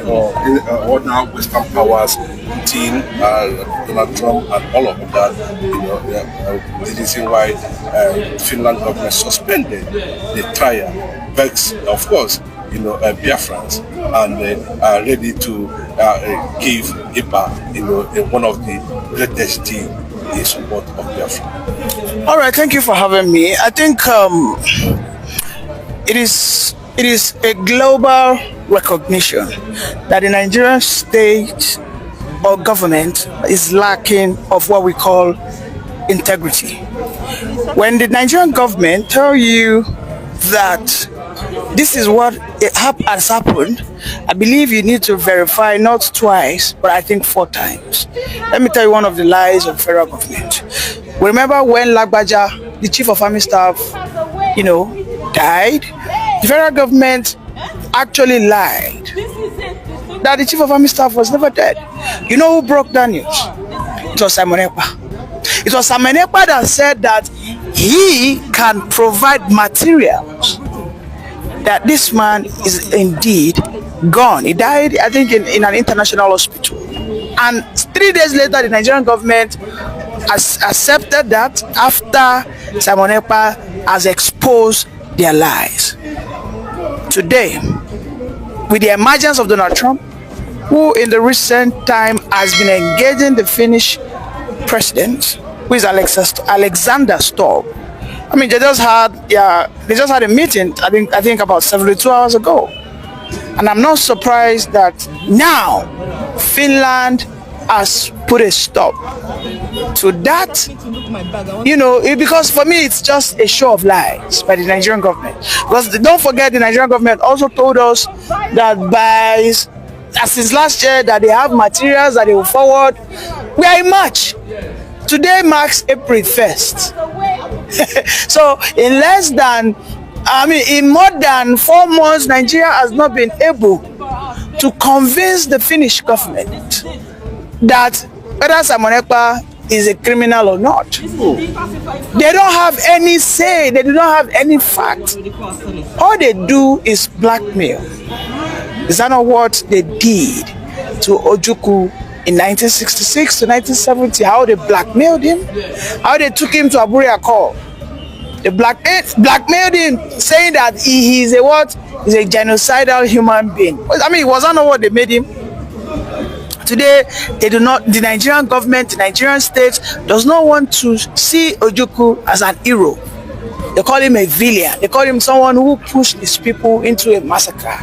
or now Western powers, Putin, Donald Trump, and all of that, the reason why Finland government suspended the trial, vex, of course, Biafrans, and are ready to give Ekpa, one of the greatest team in support of Biafra. All right, thank you for having me. I think it is a global recognition that the Nigerian state or government is lacking of what we call integrity. When the Nigerian government tell you that this is what has happened, I believe you need to verify not twice, but I think 4 times. Let me tell you one of the lies of the federal government. Remember when Lagbaja, the chief of army staff, died? The federal government actually lied that the chief of army staff was never dead. You know who broke that news? It was Simon Ekpa. It was Simon Ekpa that said that he can provide materials that this man is indeed gone. He died, I think, in an international hospital. And 3 days later, the Nigerian government has accepted that after Simon Ekpa has exposed their lies. Today, with the emergence of Donald Trump, who in the recent time has been engaging the Finnish president, who is Alexander Stubb. I mean, they just had a meeting, I think about 72 hours ago. And I'm not surprised that now Finland has put a stop to that, because for me it's just a show of lies by the Nigerian government. Because don't forget, the Nigerian government also told us that since last year that they have materials that they will forward. We are in March. Today marks April 1st. So in more than 4 months, Nigeria has not been able to convince the Finnish government that whether Simon Ekpa is a criminal or not. They don't have any say, they do not have any fact. All they do is blackmail. Is that not what they did to Ojukwu in 1966 to 1970? How they blackmailed him? How they took him to Abuja Call? They blackmailed him, saying that he is a what? He's a genocidal human being. I mean, was that not what they made him? Today, they do not. The Nigerian government, the Nigerian state, does not want to see Ojukwu as an hero. They call him a villain. They call him someone who pushed his people into a massacre.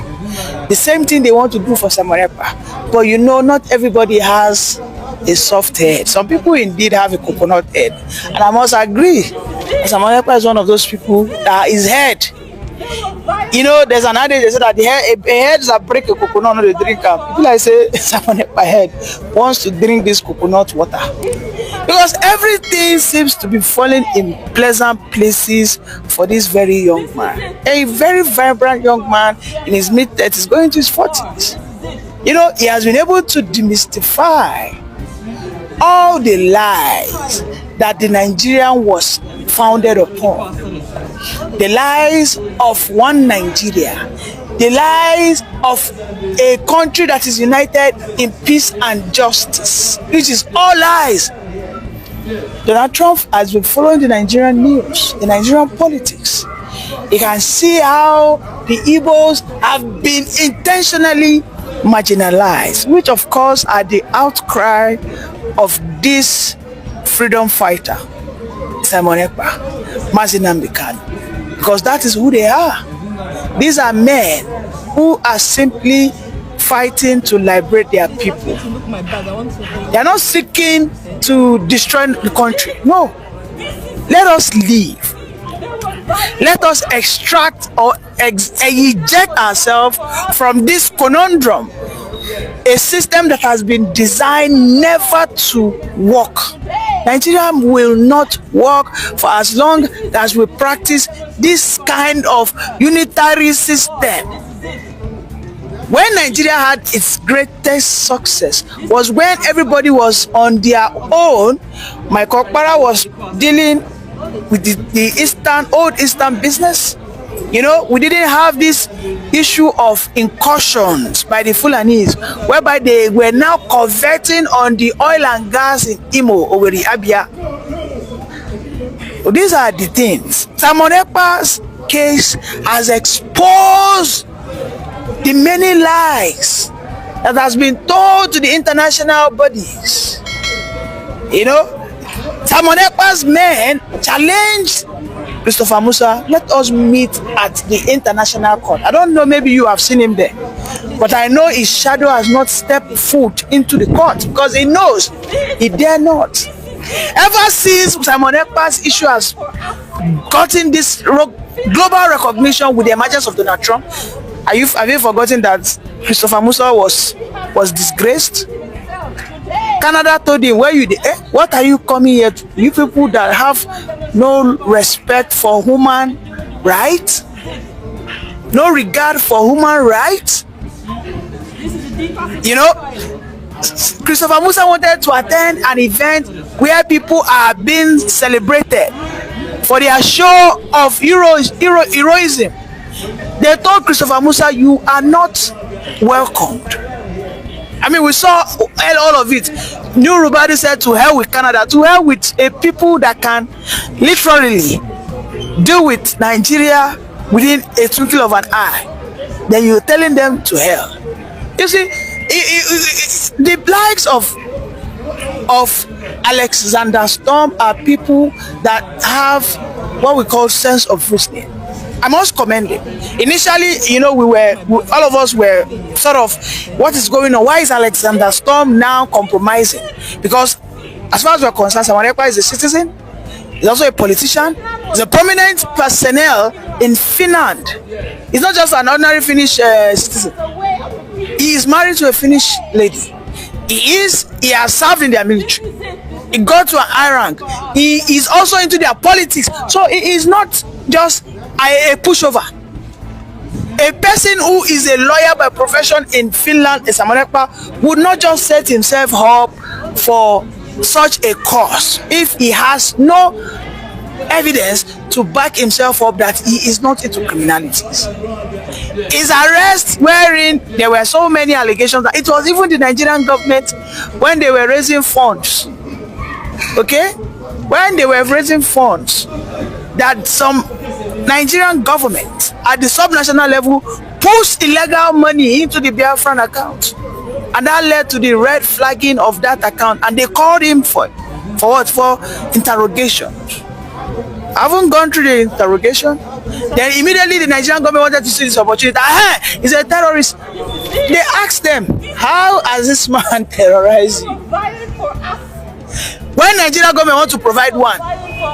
The same thing they want to do for Simon Ekpa. But not everybody has a soft head. Some people indeed have a coconut head. And I must agree, Simon Ekpa is one of those people that his head. There's an adage, they say that a head that break a coconut, not a drink. People like say, Simon Ekpa head wants to drink this coconut water. Because everything seems to be falling in pleasant places for this very young man. A very vibrant young man in his mid-30s, going to his 40s. He has been able to demystify all the lies that the Nigerian was founded upon. The lies of one Nigeria. The lies of a country that is united in peace and justice, which is all lies. Donald Trump has been following the Nigerian news, the Nigerian politics. You can see how the Igbos have been intentionally marginalized, which of course are the outcry of this freedom fighter, Simon Ekpa, nnamdikanu, because that is who they are. These are men who are simply fighting to liberate their people. They are not seeking to destroy the country. No. Let us leave. Let us extract or eject ourselves from this conundrum. A system that has been designed never to work. Nigeria will not work for as long as we practice this kind of unitary system. When Nigeria had its greatest success was when everybody was on their own. Michael Okpara was dealing with the old Eastern business. You know, we didn't have this issue of incursions by the Fulanis, whereby they were now converting on the oil and gas in Imo, Owerri, Abia. So these are the things. Simon Ekpa's case has exposed the many lies that has been told to the international bodies. You know, Simon Ekpa's men challenged Christopher Musa, let us meet at the international court. I don't know, maybe you have seen him there, but I know his shadow has not stepped foot into the court because he knows he dare not. Ever since Simon Ekpa's issue has gotten this global recognition with the emergence of Donald Trump, have you forgotten that Christopher Musa was disgraced? Canada told him, where you what are you coming here to? You people that have no respect for human rights, no regard for human rights. You know, Christopher Musa wanted to attend an event where people are being celebrated for their show of heroism. They told Christopher Musa, you are not welcomed. I mean, we saw all of it. New Rubadi said, to hell with Canada, to hell with a people that can literally deal with Nigeria within a twinkle of an eye. Then you're telling them to hell. You see, the likes of Alexander Storm are people that have what we call sense of reasoning. I must commend him. Initially, you know, all of us were sort of, what is going on? Why is Alexander Storm now compromising? Because as far as we're concerned, Simon Ekpa is a citizen. He's also a politician. He's a prominent personnel in Finland. He's not just an ordinary Finnish citizen. He is married to a Finnish lady. He has served in their military. He got to an high rank. He is also into their politics. So he is not just a pushover. A person who is a lawyer by profession in Finland, Simon Ekpa, would not just set himself up for such a cause if he has no evidence to back himself up that he is not into criminalities. His arrest, wherein there were so many allegations that it was even the Nigerian government when they were raising funds, okay, when they were raising funds, that some Nigerian government at the subnational level pushed illegal money into the Biafran account, and that led to the red flagging of that account, and they called him for what? For interrogation. I haven't gone through the interrogation. Then immediately the Nigerian government wanted to see this opportunity. He's a terrorist. They asked them, how has this man terrorized you? When Nigerian government wants to provide one,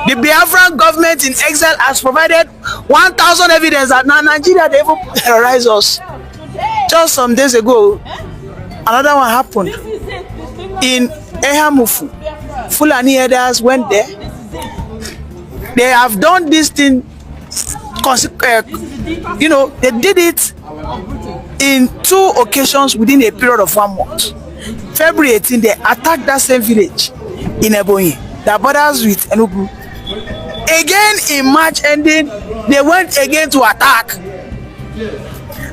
the Biafran government in exile has provided 1,000 evidence that now Nigeria, they even terrorize us. Just some days ago, another one happened in Ehamufu. Fulani herders went there. They have done this thing, you know, they did it in 2 occasions within a period of 1 month. February 18, they attacked that same village in Ebonyi that borders with Enugu. Again, in March ending, they went again to attack.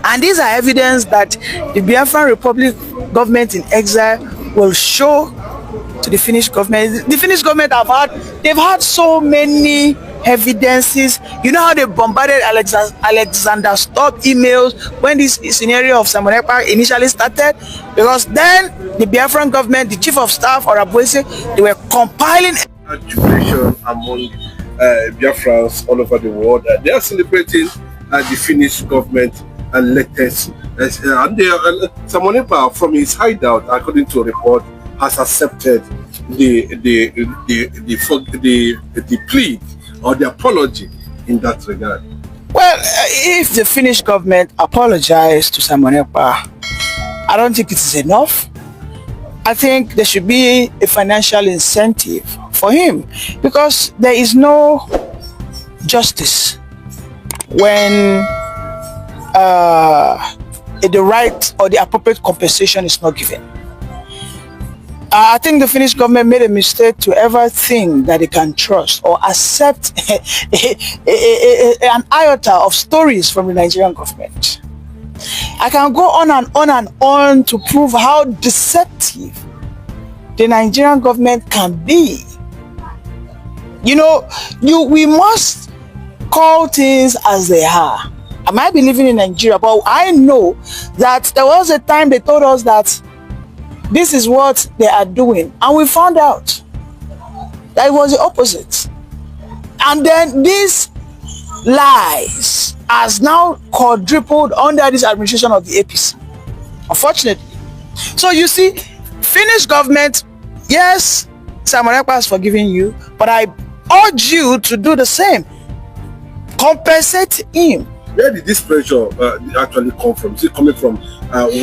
And these are evidence that the Biafran Republic government in exile will show to the Finnish government. The Finnish government they've had so many evidences. You know how they bombarded Alexander Storm emails when this scenario of Simon Ekpa initially started? Because then the Biafran government, the chief of staff or Abuese, they were compiling jubilation among Biafrans all over the world. They are celebrating the Finnish government and latest. And Simon Ekpa, from his hideout, according to a report, has accepted the plea or the apology in that regard. Well, if the Finnish government apologized to Simon Ekpa, I don't think it is enough. I think there should be a financial incentive for him, because there is no justice when the right or the appropriate compensation is not given. I think the Finnish government made a mistake to ever think that they can trust or accept an iota of stories from the Nigerian government. I can go on and on and on to prove how deceptive the Nigerian government can be. You know, we must call things as they are. I might be living in Nigeria, but I know that there was a time they told us that this is what they are doing, and we found out that it was the opposite. And then these lies has now quadrupled under this administration of the APC, unfortunately. So you see, Finnish government, yes, Simon Ekpa has forgiven you, but I urge you to do the same. Compensate him. Where did this pressure actually come from? Is it coming from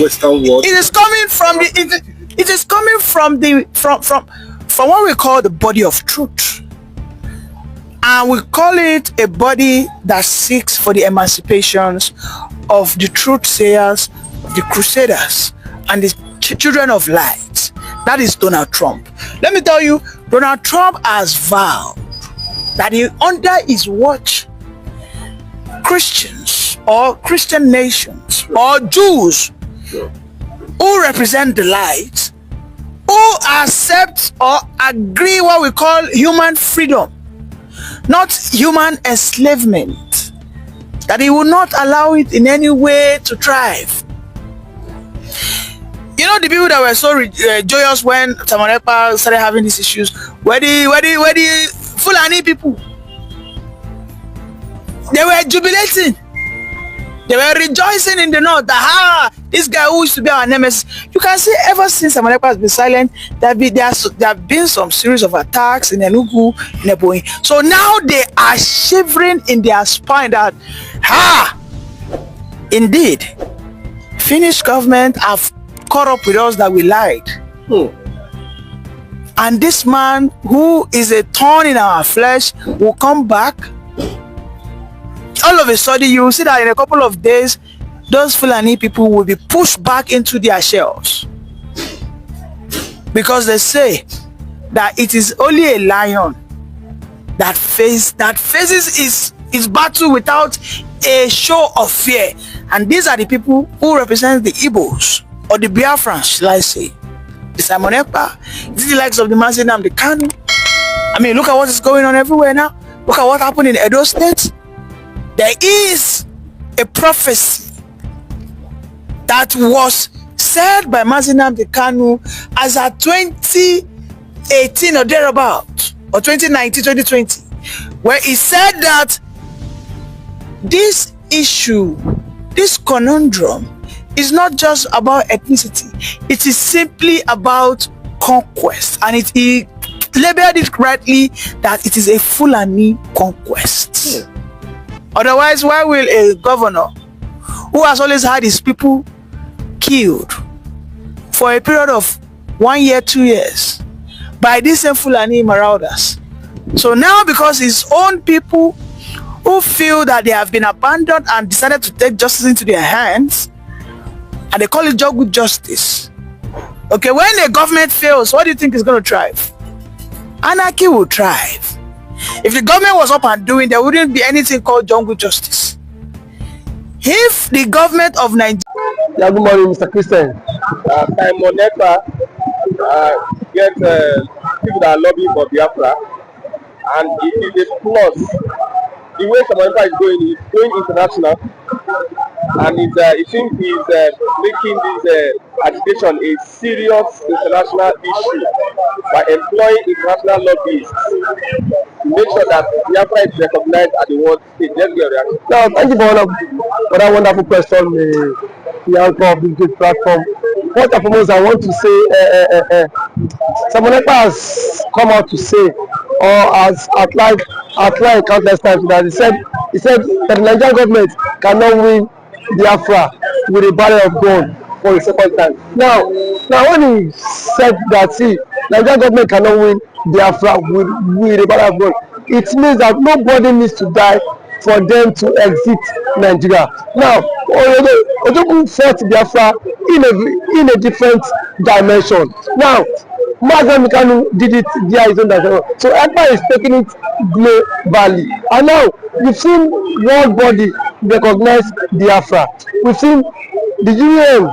Western world? It is coming from it is coming from what we call the body of truth, and we call it a body that seeks for the emancipations of the truth sayers, the crusaders, and the children of light. That is Donald Trump. Let me tell you, Donald Trump has vowed that under his watch, Christians or Christian nations or Jews who represent the light, who accept or agree what we call human freedom, not human enslavement, that he will not allow it in any way to thrive. You know, the people that were so joyous when Simon Ekpa started having these issues were the Fulani people. They were jubilating. They were rejoicing in the north that this guy who used to be our nemesis. You can see ever since Simon Ekpa has been silent, there have been some series of attacks in Enugu, in Ebonyi. So now they are shivering in their spine that, indeed, Finnish government have caught up with us that we lied. And this man who is a thorn in our flesh will come back. All of a sudden, you will see that in a couple of days, those Fulani people will be pushed back into their shells. Because they say that it is only a lion that faces his battle without a show of fear. And these are the people who represent the Igbos, or the Biafrans, shall I say. The Simon Ekpa, this is the likes of the nnamdikanu. I mean, look at what is going on everywhere now. Look at what happened in Edo State. There is a prophecy that was said by nnamdikanu as at 2018 or thereabout, or 2019, 2020, where he said that this issue, this conundrum, is not just about ethnicity. It is simply about conquest, and he labeled it rightly that it is a Fulani conquest. Otherwise, why will a governor who has always had his people killed for a period of 1 year, 2 years by these same Fulani marauders? So now, because his own people who feel that they have been abandoned and decided to take justice into their hands, and they call it good justice. Okay, when the government fails, what do you think is going to thrive? Anarchy will thrive. If the government was up and doing, there wouldn't be anything called jungle justice. If the government of Nigeria... Yeah, good morning, Mr. Christian. Simon Ekpa get people that are lobbying for Biafra, and it is a plus. The way Simon Ekpa is going international, and it seems he's making this agitation a serious international issue by employing international lobbyists to make sure that Biafra is recognized at the world stage. Let's get a reaction. Now, thank you for that wonderful question, the anchor of this good platform. First and foremost, I want to say Simon Ekpa has come out to say, or has outlined countless times, that he said that the Nigerian government cannot win Biafra with a barrel of gun for a second time. Now when he said that, see, Nigerian government cannot win Biafra with a barrel of gun, it means that nobody needs to die for them to exit Nigeria. Now, Ojogun fought Biafra in a different dimension. Now, nnamdikanu did it via his own direction. So Ekpa is taking it globally, and now we've seen world body recognize Biafra. We've seen the UN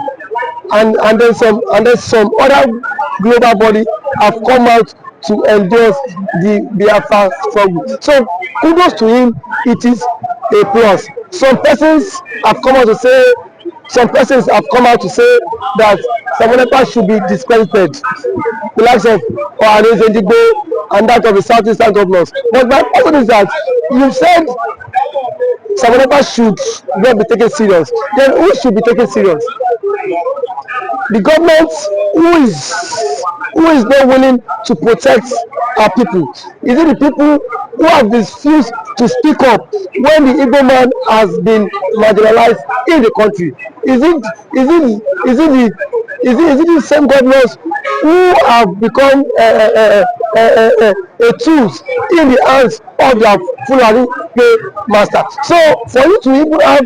and then some other global body have come out to endorse the Biafra struggle. So kudos to him. It is a plus. Some persons have come out to say that Simon Ekpa should be discredited, the likes of Ohanes Edigbo and that of the southeastern governors. But my question is that you said Simon Ekpa should not be taken serious. Then who should be taken serious? The government who is not willing to protect our people? Is it the people who have refused to speak up when the Igbo man has been marginalized in the country? Is it the same governors who have become a tools in the hands of their Fulani master? So for you to even have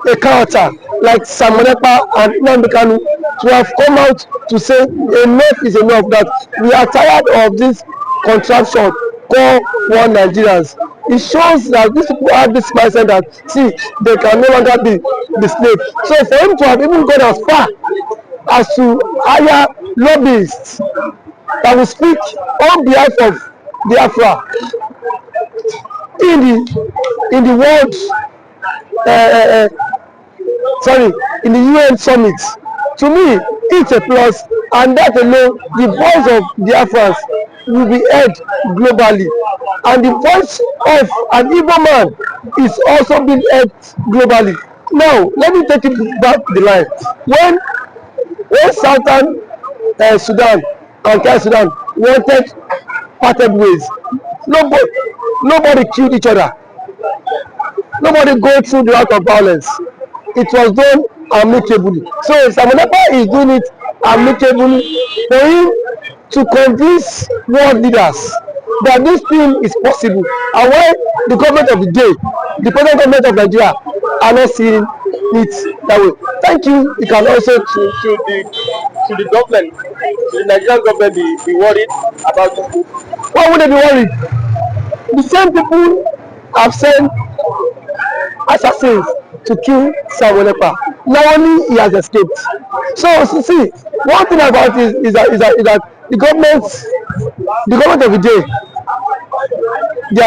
a character like Simon Ekpa and nnamdikanu to have come out to say enough is enough, that we are tired of this contraption called one Nigerians. It shows that these people have this mindset that see they can no longer be the slave. So for him to have even gone as far as to hire lobbyists that will speak on behalf of Biafra in the world in the UN summit, to me it's a plus, and that alone the voice of Biafrans will be heard globally, and the voice of an Igbo man is also being heard globally. Now let me take it back the line. When Southern Sudan and South Sudan wanted parted ways, nobody killed each other. Nobody go through the route of violence. It was done amicably. So Simon Ekpa is doing it amicably for him to convince world leaders that this thing is possible, and why the government of the day, the present government of Nigeria, are not seeing it that way. Thank you. You can also to the government, the Nigerian government be worried about it. Why would they be worried? The same people have sent assassins to kill Simon Ekpa. Now only he has escaped. So see, one thing about it is that the government of the day, they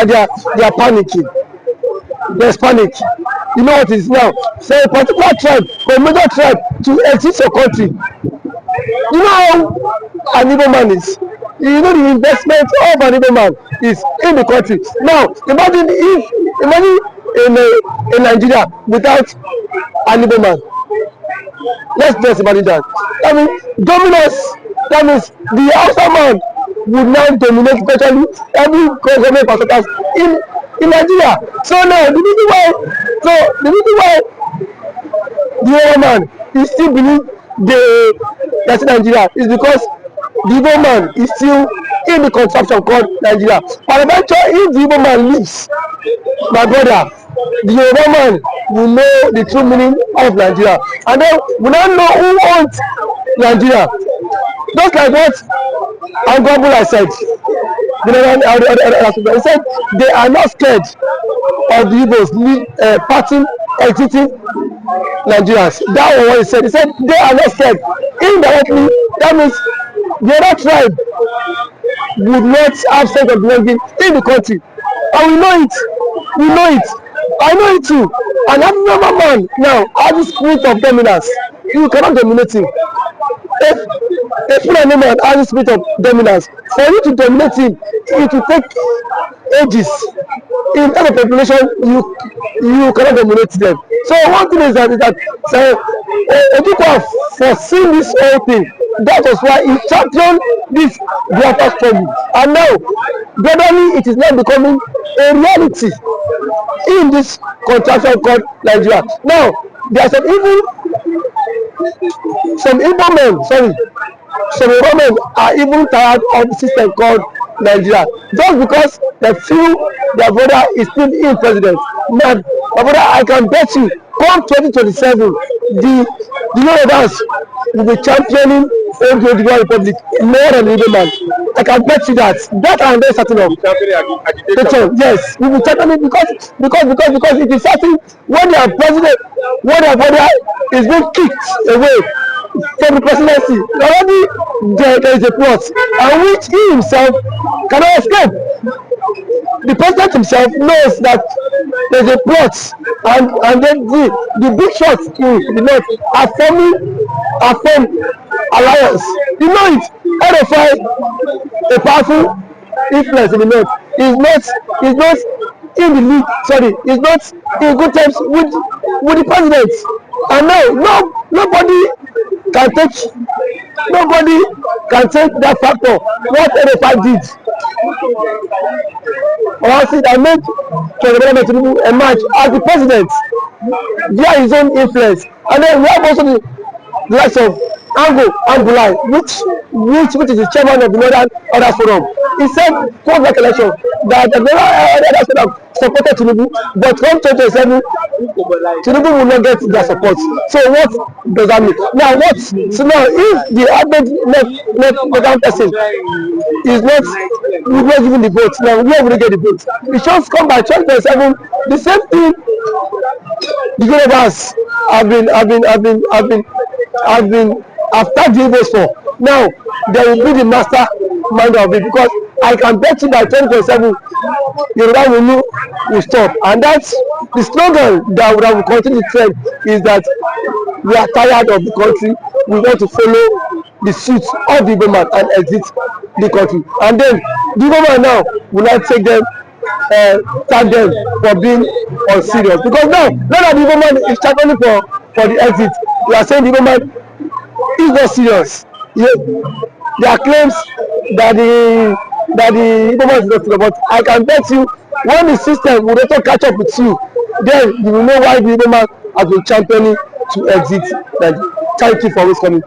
are panicking. There's panic. You know what it is now? Say a particular tribe or a major tribe to exit your country. You know how an Igbo man is. You know the investment of an Igbo man is in the country. Now imagine in Nigeria without an Igbo man. Let's just imagine that. I mean, dominance. That means the Hausa man would now dominate virtually every government parastatals in Nigeria. So now the reason why the Igbo man is still believe that's Nigeria is because the Igbo man is still in the contraption called Nigeria. And eventually, if the Igbo man leaves, my brother, the Yoruba man will know the true meaning of Nigeria, and then we now know who owns Nigeria. Just like what Angwabula said, he said they are not scared of the Igbos parting, exiting Nigerians. That was what he said. He said they are not scared. Indirectly, that means the other tribe would not have sense of belonging in the country, and we know it. I know it too. And every normal man now has the spirit of dominance. You cannot dominate him. If a Fulani man has the spirit of dominance, for you to dominate him, it will take ages. In every population, you cannot dominate them. So one thing is that Ojukwu have foreseen this whole thing. That was why he championed this Biafra struggle. And now, gradually, it is now becoming a reality in this contraction called Nigeria. Now, there are some Igbo men are even tired of the system called Nigeria, just because they feel their brother is still in president. Man, my brother, I can bet you, come 2027, the Yorubas will be championing own the Oduduwa Republic more than the Igbo man. I can bet you that. That I'm very certain of. Yes, we will certainly because it is certain when their president, when their father is being kicked away from the presidency, already there is a plot, and which he himself cannot escape. The president himself knows that there's a plot, and then the big shots in the north are formed alliance. You know it. RFI, a powerful influence in the north, is not in the league. Sorry, is not in good terms with the president. And now nobody can take that factor. What RFI did. Honestly, that made President Tinubu emerge as the president via his own influence. And then we have also the likes of Angulai, which is the chairman of the Northern Others Forum. He said post election that the others would have supported Tinubu, but come 2027, Tinubu will not get their support. So what does that mean? Now if the average left person is not giving the vote, now where will they get the vote? It should come by 2027. The same thing the universe have been after the votes for. Now they will be the master mind of it, because I can bet you by 2027 Yoruba will stop, and that's the slogan that will continue the trend, is that we are tired of the country, we want to follow the suit of the government and exit the country. And then the government now will not take them, thank them for being unserious, because now that the government is struggling for the exit, we are saying the government is not serious. There are claims that the government is not serious, but I can bet you when the system will also catch up with you, then you will know why the government has been championing to exit. Thank you for always coming.